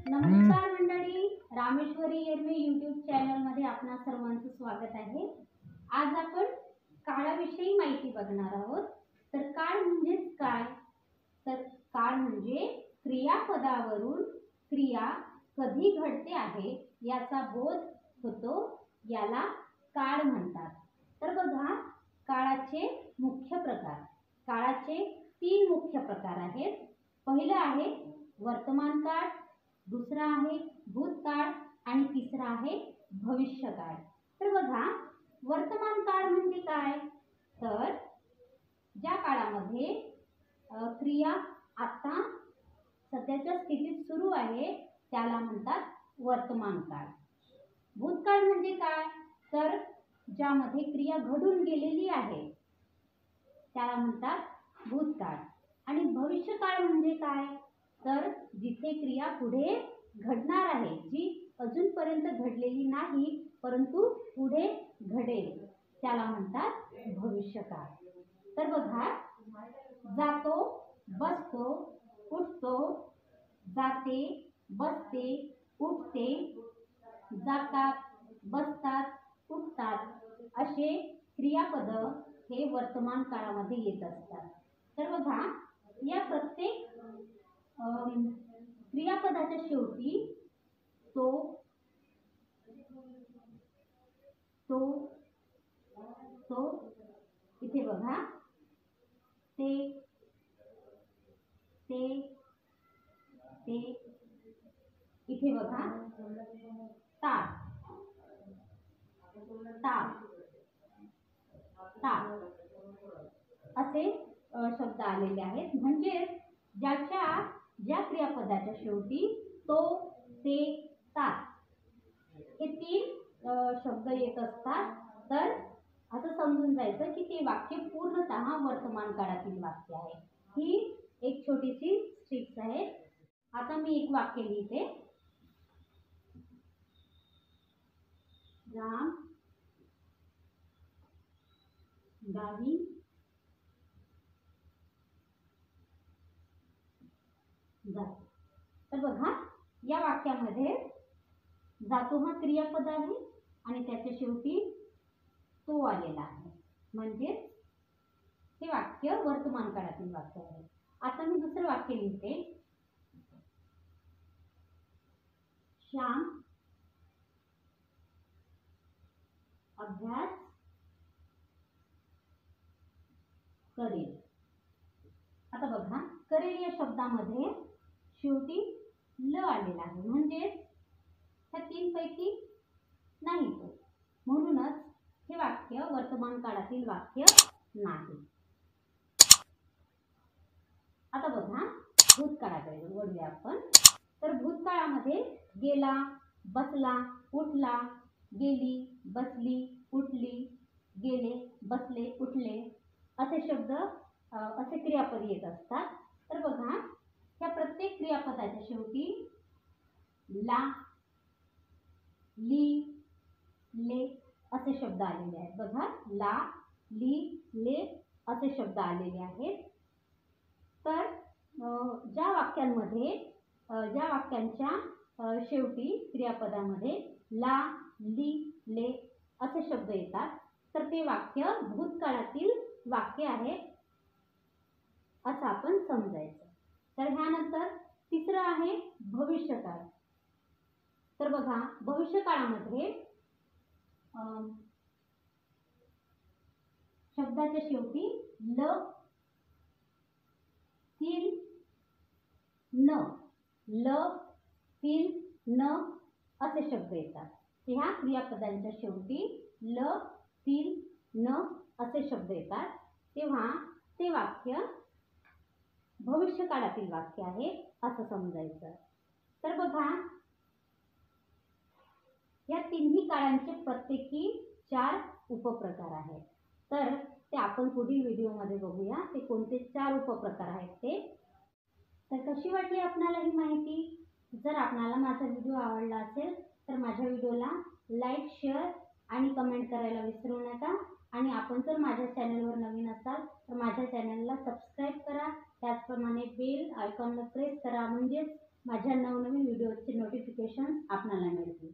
नमस्कार मंडळी, रामेश्वरी येरमे यूट्यूब चॅनलमध्ये आपणा सर्वांचं स्वागत आहे। आज आपण काळाविषयी माहिती बघणार आहोत। तर काळ म्हणजे काय? तर काळ म्हणजे क्रियापदावरून क्रिया कधी घडते आहे याचा बोध होतो, याला काळ म्हणतात। तर बघा, काळाचे मुख्य प्रकार, काळाचे 3 मुख्य प्रकार आहेत। पहिला आहे वर्तमान काळ, दूसरा आहे भूतकाळ आणि तिसरा आहे भविष्यकाळ। तर बघा, वर्तमान काळ म्हणजे काय? तर ज्या काळामध्ये क्रिया आता सध्याच्या स्थितीत सुरू आहे त्याला म्हणतात वर्तमान काळ। भूतकाळ म्हणजे काय? तर ज्यामध्ये क्रिया घडून गेलेली आहे त्याला म्हणतात भूतकाळ। आणि भविष्यकाळ म्हणजे काय? तर जिथे क्रिया पुढे घडणार आहे, जी अजूनपर्यंत घडलेली नाही परंतु पुढे घडेल, त्याला म्हणतात भविष्यकाळ। तर बघा, जातो, बसतो, उठतो, जाते, बसते, उठते, जातात, बसतात, उठतात असे क्रियापद हे वर्तमान काळामध्ये येत असतात। तर बघा, या प्रत्येक क्रियापदाच्या शेवटी तो इथे बघा, ते इथे बघा, ता असे शब्द आलेले आहेत। म्हणजे ज्या क्रियापदाच्या शेवटी तो, ते, तात हे 3 शब्द येत असतात, तर असं समजून जायचं की ते वाक्य पूर्णतः वर्तमान काळातील वाक्य आहे। ही एक छोटीशी ट्रिक्स आहे। आता मी एक वाक्य लिहिते। राम गावी जातो। तर बघा, या वाक्यामध्ये जातो हा क्रियापद आहे आणि त्याच्या शेवटी तो आलेला आहे, म्हणजे हे वाक्य वर्तमान काळातील वाक्य आहे। आता मी दुसरे वाक्य लिहिते। श्याम अभ्यास करेल। आता बघा, करेल या शब्दामध्ये शेवटी ल आलेला आहे, म्हणजे ह्या 3 पैकी नाही तो, म्हणूनच हे वाक्य वर्तमान काळातील वाक्य नाही। आता बघा, भूतकाळाकडे वळूया आपण। तर भूतकाळामध्ये गेला, बसला, उठला, गेली, बसली, उठली, गेले, बसले, उठले असे शब्द, असे क्रियापद येत असतात। तर बघा, ह्या प्रत्येक क्रियापदाच्या शेवटी ला, ली, ले असे शब्द आलेले आहेत। बघा, ला, ली, ले असे शब्द आलेले आहेत। तर ज्या वाक्यांच्या शेवटी क्रियापदामध्ये ला, ली, ले असे शब्द येतात, तर ते वाक्य भूतकाळातील वाक्य आहे असं आपण समजायचं। तर ह्यानंतर तिसरं आहे भविष्यकाळ। तर बघा, भविष्यकाळामध्ये शब्दाच्या शेवटी ल, तीन, न, ल, तीन, न असे शब्द येतात। ह्या क्रियापदांच्या शेवटी ल, तीन, न असे शब्द येतात, तेव्हा ते वाक्य भविष्यकाळातील वाक्य आहे असं समजायचं। तर बघा, या तिन्ही काळांचे प्रत्येकी 4 उपप्रकार आहेत। तर ते आपण पुढील व्हिडिओमध्ये बघूया, ते कोणते 4 उपप्रकार आहेत ते। तर कशी वाटली आपल्याला ही माहिती? जर आपल्याला माझा व्हिडिओ आवडला असेल तर माझ्या व्हिडिओला लाईक, शेअर आणि कमेंट करायला विसरू नका। आणि आपण जर माझ्या चॅनलवर नवीन असाल तर माझ्या चॅनलला सबस्क्राईब करा, त्याचप्रमाणे बेल आयकॉनला प्रेस करा, म्हणजे माझ्या नवनवीन व्हिडिओ व्हिडिओचे नोटिफिकेशन आपल्याला मिळतील.